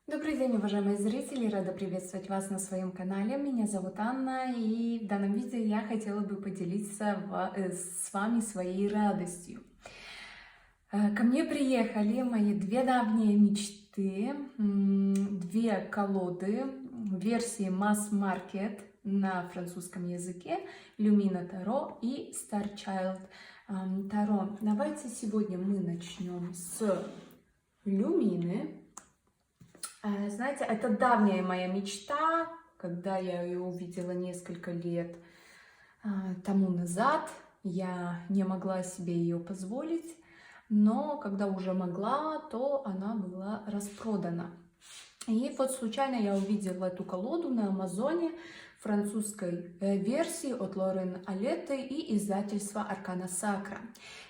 Добрый день, уважаемые зрители! Рада приветствовать вас на своем канале. Меня зовут Анна, и в данном видео я хотела бы поделиться с вами своей радостью. Ко мне приехали мои две давние мечты, две колоды в версии Mass Market на французском языке, Lumina Tarot и Star Child Tarot. Давайте сегодня мы начнем с Люмины. Знаете, это давняя моя мечта, когда я ее увидела несколько лет тому назад. Я не могла себе ее позволить, но когда уже могла, то она была распродана. И вот случайно я увидела эту колоду на Амазоне французской версии от Лорен Алетты и издательства Аркана Сакра.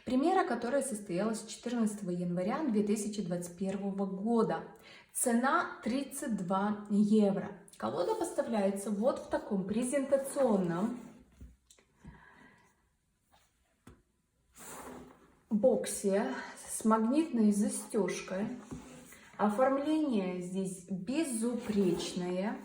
Премьера которой состоялась 14 января 2021 года. Цена 32 евро. Колода поставляется вот в таком презентационном боксе с магнитной застежкой. Оформление здесь безупречное.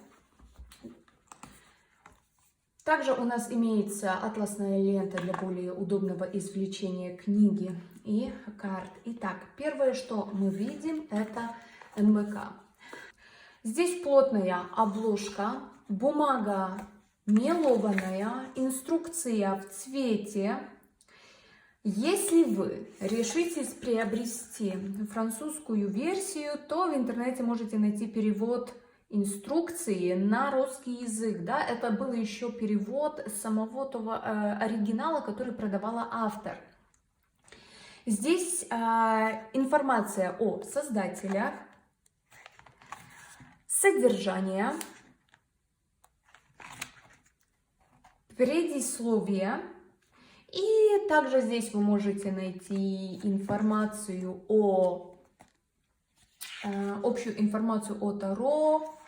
Также у нас имеется атласная лента для более удобного извлечения книги и карт. Итак, первое, что мы видим, это НВК. Здесь плотная обложка, бумага мелованная, инструкция в цвете. Если вы решитесь приобрести французскую версию, то в интернете можете найти перевод инструкции на русский язык. Да? Это был еще перевод самого того оригинала, который продавала автор. Здесь информация о создателях, содержание, предисловие. И также здесь вы можете найти информацию общую информацию о Таро,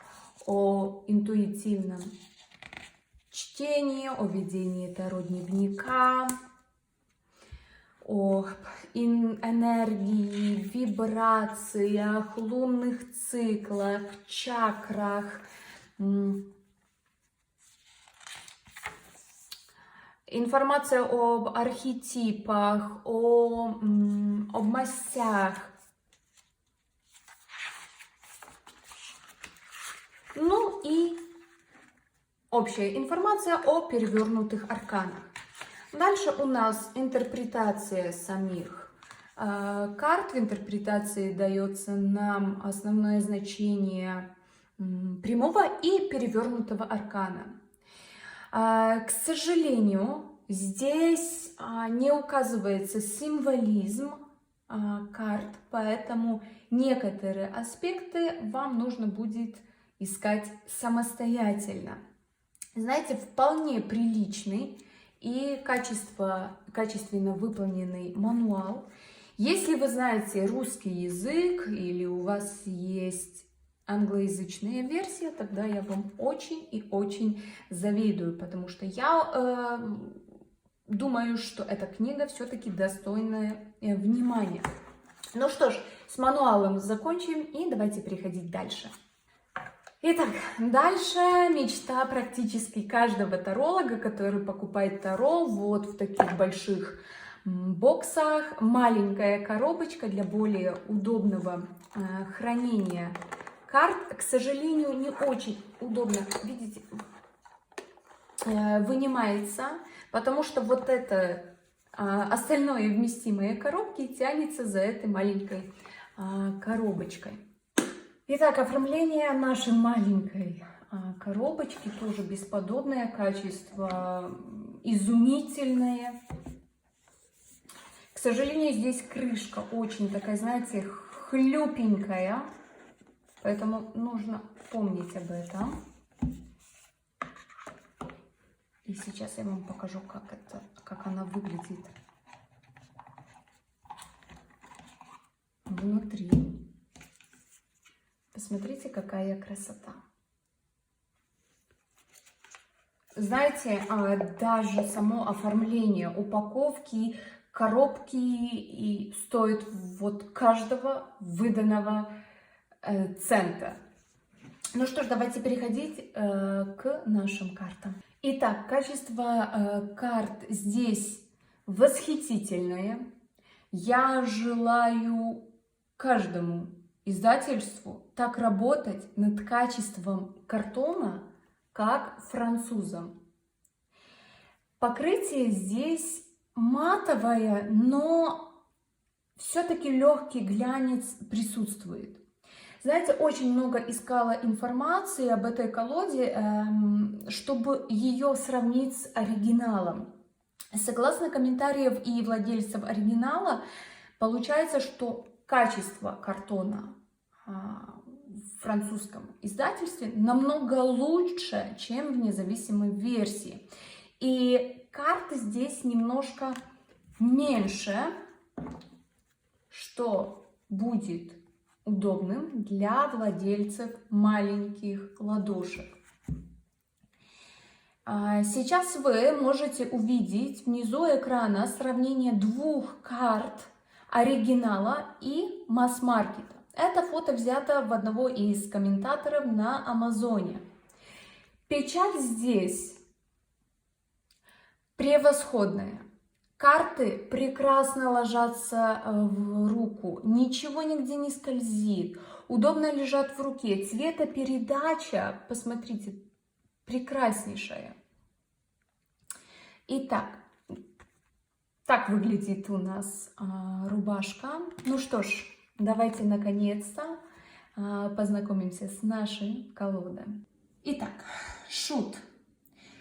о интуитивном чтении, о ведении Таро-дневника, о энергии, вибрациях, лунных циклах, чакрах, информация об архетипах, об мастях. Ну и общая информация о перевернутых арканах. Дальше у нас интерпретация самих карт. В интерпретации дается нам основное значение прямого и перевернутого аркана. К сожалению, здесь не указывается символизм карт, поэтому некоторые аспекты вам нужно будет искать самостоятельно. Знаете, вполне приличный и качественно выполненный мануал. Если вы знаете русский язык или у вас есть англоязычная версия, тогда я вам очень и очень завидую, потому что я думаю, что эта книга все-таки достойная внимания. Ну что ж, с мануалом закончим и давайте переходить дальше. Итак, дальше мечта практически каждого таролога, который покупает таро вот в таких больших боксах. Маленькая коробочка для более удобного хранения карт. К сожалению, не очень удобно, видите, вынимается, потому что вот это остальное вместимые коробки тянется за этой маленькой коробочкой. Итак, оформление нашей маленькой коробочки тоже бесподобное качество, изумительное. К сожалению, здесь крышка очень такая, знаете, хлюпенькая, поэтому нужно помнить об этом. И сейчас я вам покажу, как она выглядит внутри. Посмотрите, какая красота. Знаете, даже само оформление упаковки, коробки и стоит вот каждого выданного цента. Ну что ж, давайте переходить к нашим картам. Итак, качество карт здесь восхитительное. Я желаю каждому издательству так работать над качеством картона, как французам. Покрытие здесь матовое, но все-таки легкий глянец присутствует. Знаете, очень много искала информации об этой колоде, чтобы ее сравнить с оригиналом. Согласно комментариям и владельцев оригинала, получается, что качество картона в французском издательстве намного лучше, чем в независимой версии. И карты здесь немножко меньше, что будет удобным для владельцев маленьких ладошек. Сейчас вы можете увидеть внизу экрана сравнение двух карт оригинала и масс-маркета. Это фото взято в одного из комментаторов на Амазоне. Печать здесь превосходная. Карты прекрасно ложатся в руку, ничего нигде не скользит, удобно лежат в руке. Цветопередача, посмотрите, прекраснейшая. Итак, так выглядит у нас рубашка. Ну что ж, давайте наконец-то познакомимся с нашей колодой. Итак, шут.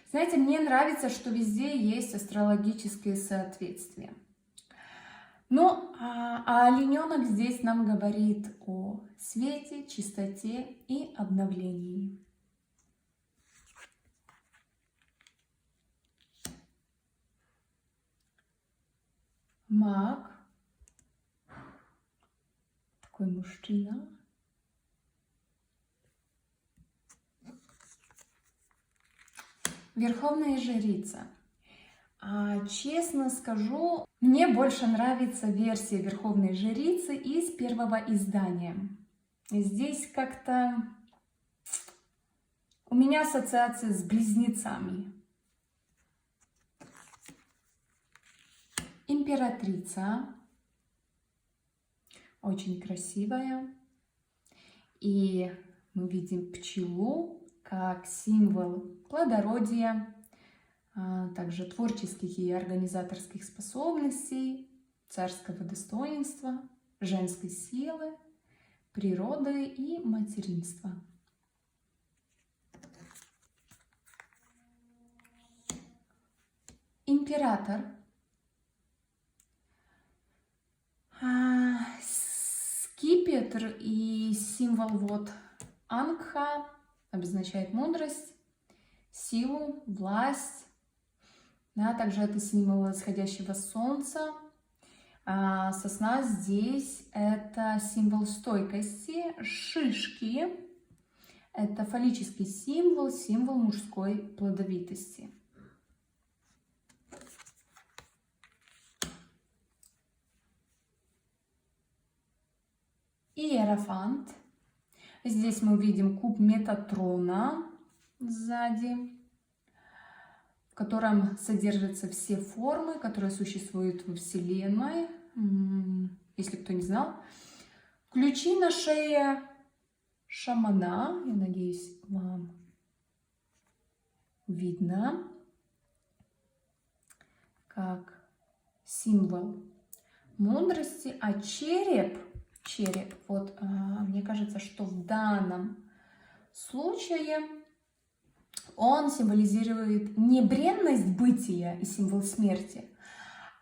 Знаете, мне нравится, что везде есть астрологические соответствия. Ну, а олененок здесь нам говорит о свете, чистоте и обновлении. Маг, такой мужчина. Верховная жрица. Честно скажу, мне больше нравится версия Верховной жрицы из первого издания. Здесь как-то у меня ассоциация с близнецами. Императрица. Очень красивая. И мы видим пчелу как символ плодородия, также творческих и организаторских способностей, царского достоинства, женской силы, природы и материнства. Император. Скипетр и символ вот Ангха обозначает мудрость, силу, власть. Да, также это символ восходящего солнца. Сосна здесь это символ стойкости. Шишки это фаллический символ, символ мужской плодовитости. Иерофант. Здесь мы видим куб Метатрона сзади, в котором содержатся все формы, которые существуют во Вселенной. Если кто не знал. Ключи на шее шамана. Я надеюсь, вам видно, как символ мудрости, а череп, вот мне кажется, что в данном случае он символизирует не бренность бытия и символ смерти,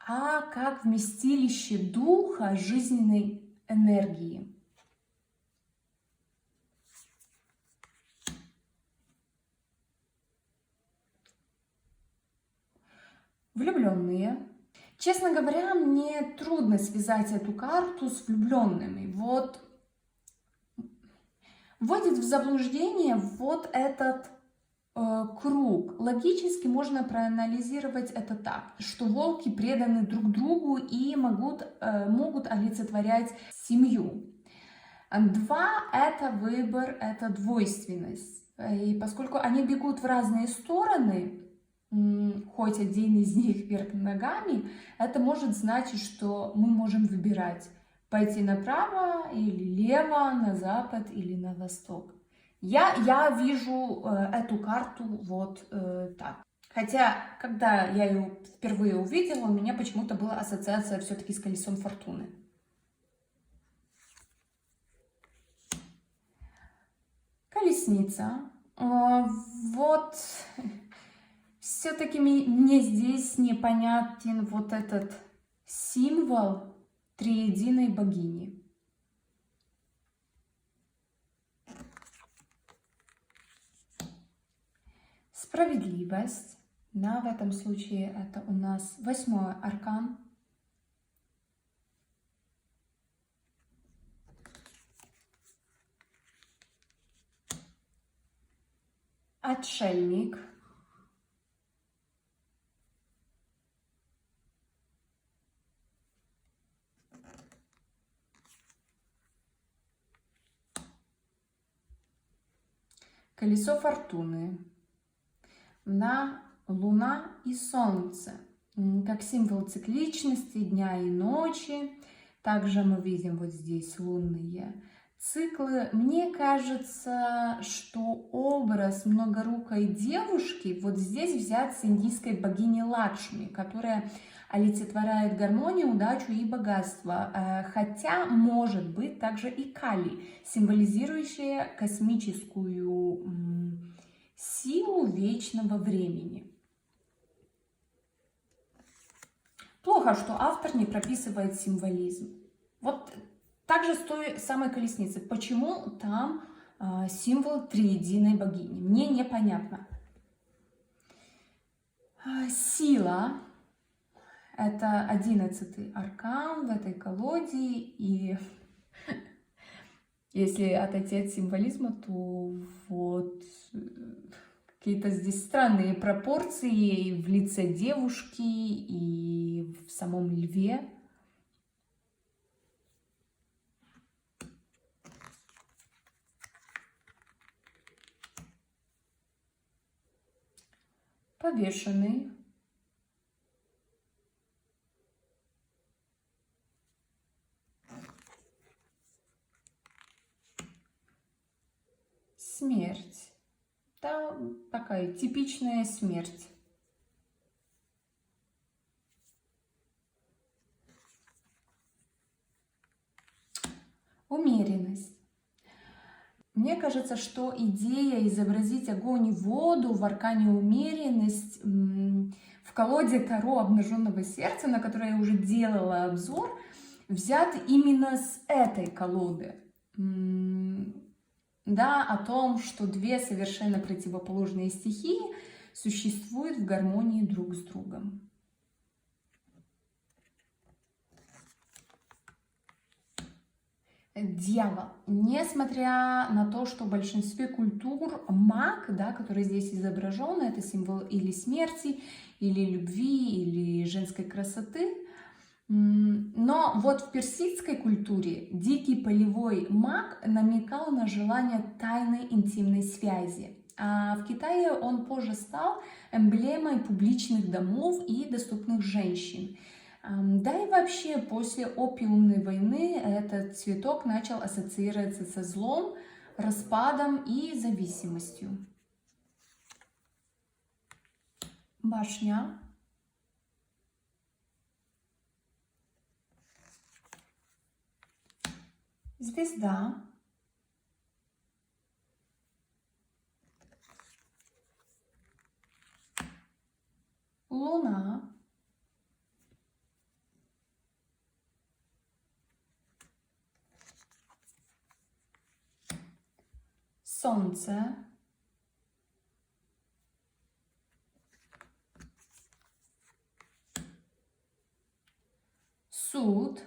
а как вместилище духа, жизненной энергии. Влюбленные. Честно говоря, мне трудно связать эту карту с влюбленными. Вот вводит в заблуждение вот этот круг. Логически можно проанализировать это так, что волки преданы друг другу и могут олицетворять семью. Два — это выбор, это двойственность. И поскольку они бегут в разные стороны, хоть один из них вверх ногами, это может значить, что мы можем выбирать пойти направо или лево, на запад или на восток. Я вижу эту карту вот так. Хотя, когда я ее впервые увидела, у меня почему-то была ассоциация все-таки с колесом фортуны. Колесница. Вот все-таки мне здесь непонятен вот этот символ триединой богини. Справедливость. Да, в этом случае это у нас 8-й аркан. Отшельник. Колесо фортуны. На Луна и Солнце, как символ цикличности дня и ночи. Также мы видим вот здесь лунные циклы. Мне кажется, что образ многорукой девушки вот здесь взят с индийской богини Лакшми, которая олицетворяет гармонию, удачу и богатство. Хотя может быть также и Кали, символизирующая космическую силу вечного времени. Плохо, что автор не прописывает символизм. Вот также с той самой колесницы. Почему там символ триединой богини? Мне непонятно. Сила. Это 11-й аркан в этой колоде. И если отойти от символизма, то вот какие-то здесь странные пропорции в лице девушки и в самом льве. Повешенный. Смерть. Да, такая типичная смерть. Умеренность. Мне кажется, что идея изобразить огонь и воду в аркане умеренность в колоде Таро обнаженного сердца, на которой я уже делала обзор, взят именно с этой колоды. Да, о том, что две совершенно противоположные стихии существуют в гармонии друг с другом. Дьявол. Несмотря на то, что в большинстве культур маг, да, который здесь изображен, это символ или смерти, или любви, или женской красоты. Но вот в персидской культуре дикий полевой маг намекал на желание тайной интимной связи. А в Китае он позже стал эмблемой публичных домов и доступных женщин. Да и вообще после опиумной войны этот цветок начал ассоциироваться со злом, распадом и зависимостью. Башня. Звезда. Луна. Солнце. Суд.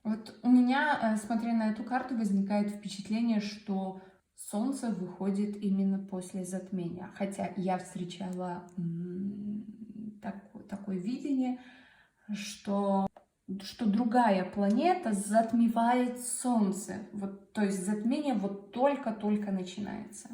Вот у меня, смотря на эту карту, возникает впечатление, что Солнце выходит именно после затмения. Хотя я встречала такое видение, что что другая планета затмевает Солнце. Вот, то есть затмение вот только-только начинается.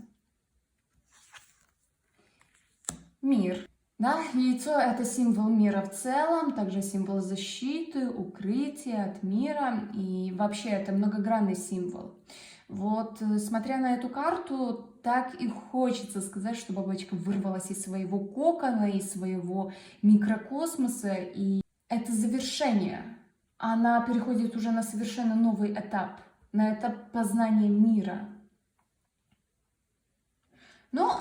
Мир. Да, яйцо — это символ мира в целом, также символ защиты, укрытия от мира, и вообще это многогранный символ. Вот, смотря на эту карту, так и хочется сказать, что бабочка вырвалась из своего кокона, из своего микрокосмоса, и это завершение. Она переходит уже на совершенно новый этап, на этап познания мира. Но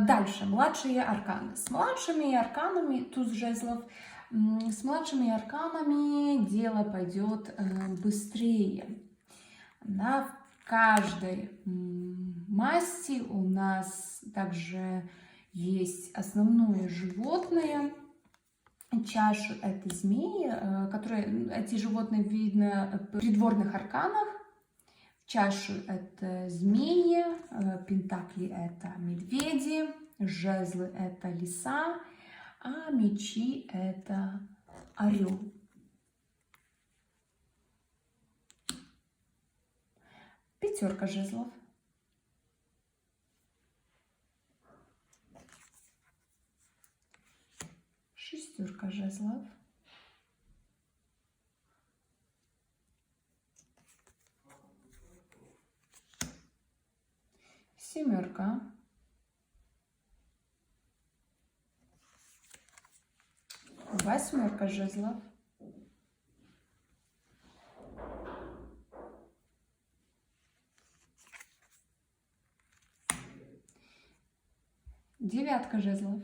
дальше, младшие арканы. С младшими арканами, туз жезлов, с младшими арканами дело пойдет быстрее. Да, в каждой масти у нас также есть основное животное. Чашу — это змеи, которые, эти животные видно в придворных арканах. Чашу — это змеи, пентакли — это медведи, жезлы — это лиса, а мечи — это орел. Пятерка жезлов. Шестерка жезлов. Семерка. Восьмерка жезлов. Девятка жезлов.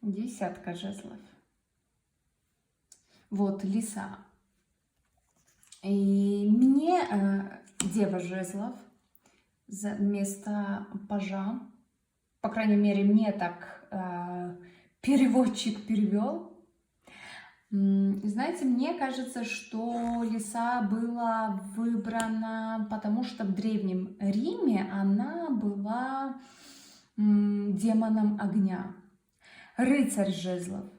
Десятка жезлов. Вот лиса. И мне дева жезлов вместо пажа, по крайней мере, мне так переводчик перевел. Знаете, мне кажется, что лиса была выбрана, потому что в Древнем Риме она была демоном огня. Рыцарь жезлов.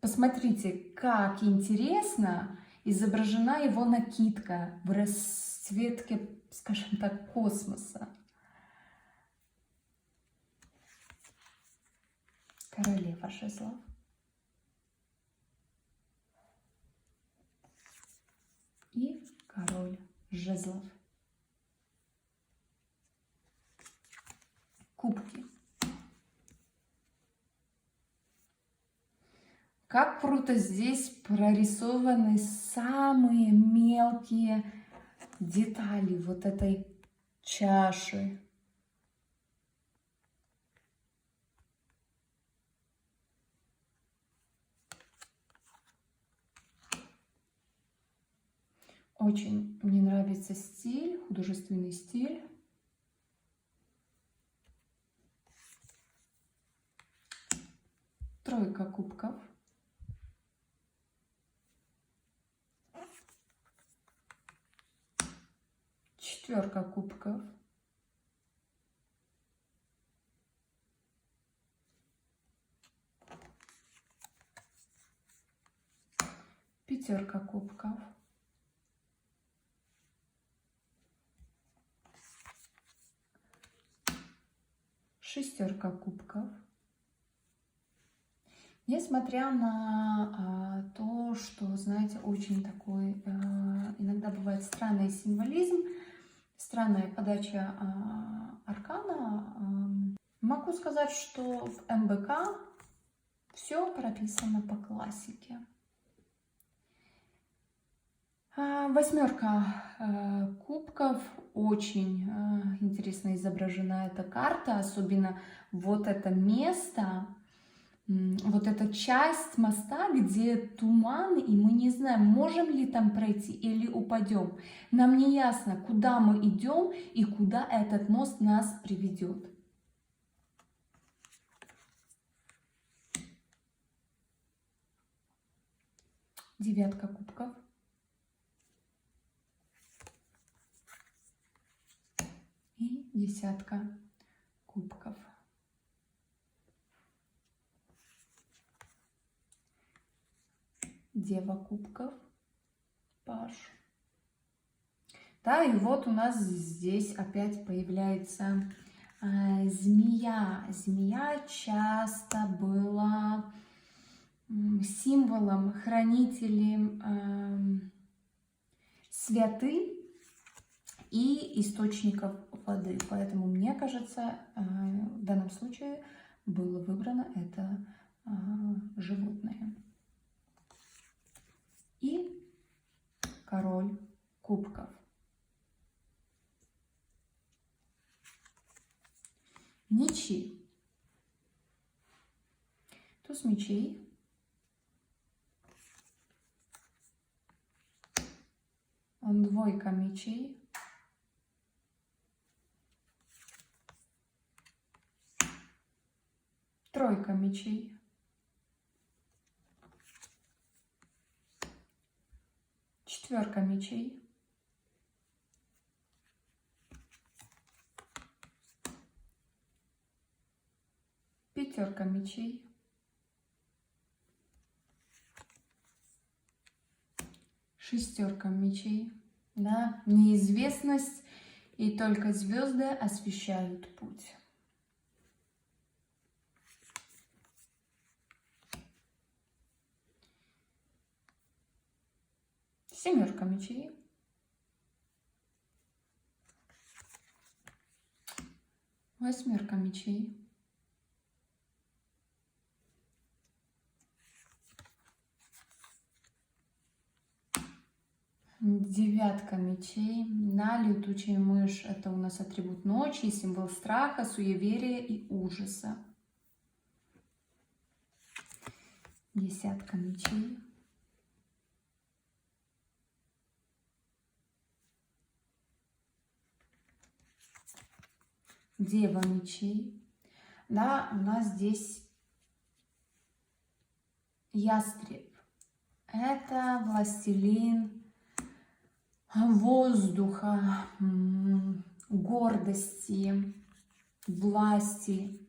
Посмотрите, как интересно изображена его накидка в расцветке, скажем так, космоса. Королева жезлов. И король жезлов. Кубки. Как круто здесь прорисованы самые мелкие детали вот этой чаши. Очень мне нравится стиль, художественный стиль. Тройка кубков. Четверка кубков. Пятерка кубков. Шестерка кубков. Несмотря на то, что, знаете, очень такой иногда бывает странный символизм, странная подача аркана, могу сказать, что в МБК все прописано по классике. Восьмерка кубков. Очень интересно изображена эта карта, особенно вот это место, вот эта часть моста, где туман, и мы не знаем, можем ли там пройти или упадем. Нам не ясно, куда мы идем и куда этот мост нас приведет. Девятка кубков. И десятка кубков. Дева кубков, паж. Да, и вот у нас здесь опять появляется змея. Змея часто была символом, хранителем святы и источников воды. Поэтому, мне кажется, в данном случае было выбрано это животное. И король кубков. Мечи. Туз мечей. Двойка мечей. Тройка мечей. Четверка мечей. Пятерка мечей. Шестерка мечей. Да, неизвестность, и только звезды освещают путь. Семерка мечей. Восьмерка мечей. Девятка мечей. На летучая мышь — это у нас атрибут ночи, символ страха, суеверия и ужаса. Десятка мечей. Дева мечей. Да, у нас здесь ястреб. Это властелин воздуха, гордости, власти,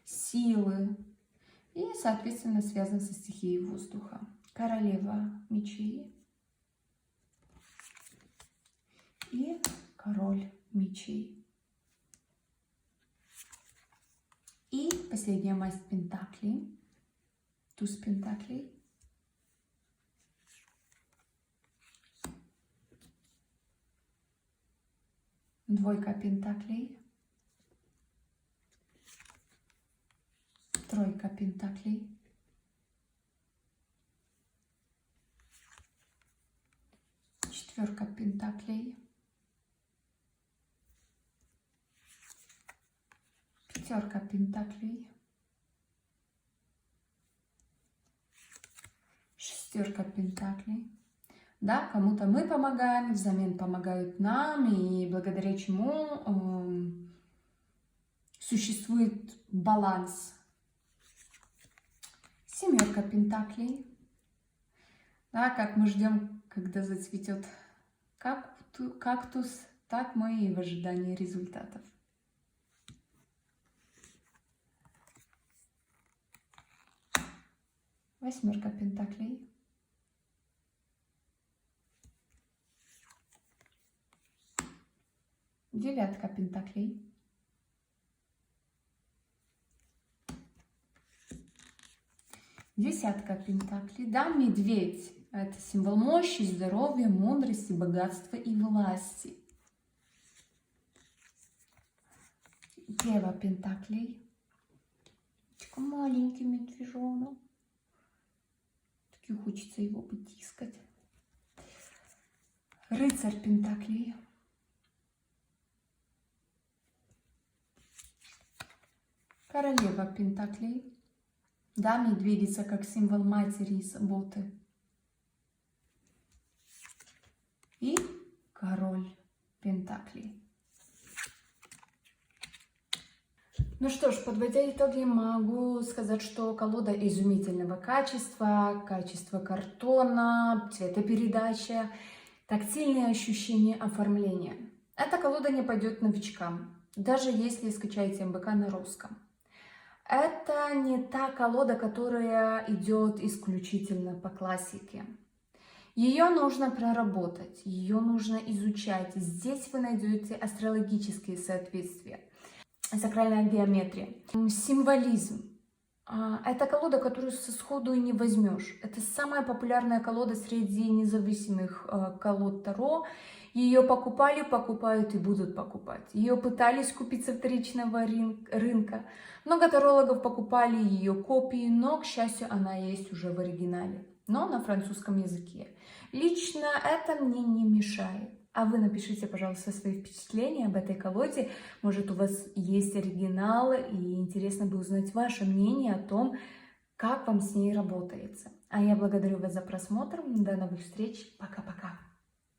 силы и, соответственно, связан со стихией воздуха. Королева мечей и король мечей. И последняя масть пентаклей, туз пентаклей. Двойка пентаклей. Тройка пентаклей. Четверка пентаклей. Пятерка пентаклей. Шестерка пентаклей. Да, кому-то мы помогаем, взамен помогают нам, и благодаря чему существует баланс. Семерка пентаклей. Да, как мы ждем, когда зацветет кактус, так мы и в ожидании результатов. Восьмерка пентаклей. Девятка пентаклей. Десятка пентаклей. Да, медведь — это символ мощи, здоровья, мудрости, богатства и власти. Дева пентаклей. Такой маленький медвежонок. Так хочется его потискать. Рыцарь пентаклей. Королева пентаклей. Да, медведица как символ матери и заботы. И король пентаклей. Ну что ж, подводя итоги, могу сказать, что колода изумительного качества, качество картона, цветопередача, тактильные ощущения оформления. Эта колода не пойдет новичкам. даже если скачаете МБК на русском. Это не та колода, которая идет исключительно по классике. Ее нужно проработать, ее нужно изучать. Здесь вы найдете астрологические соответствия, сакральная геометрия, символизм. Это колода, которую сходу и не возьмешь. Это самая популярная колода среди независимых колод Таро. Ее покупали, покупают и будут покупать. Ее пытались купить со вторичного рынка. Много тарологов покупали ее копии, но, к счастью, она есть уже в оригинале, но на французском языке. Лично это мне не мешает. А вы напишите, пожалуйста, свои впечатления об этой колоде. Может, у вас есть оригинал, и интересно бы узнать ваше мнение о том, как вам с ней работается. А я благодарю вас за просмотр. До новых встреч. Пока-пока.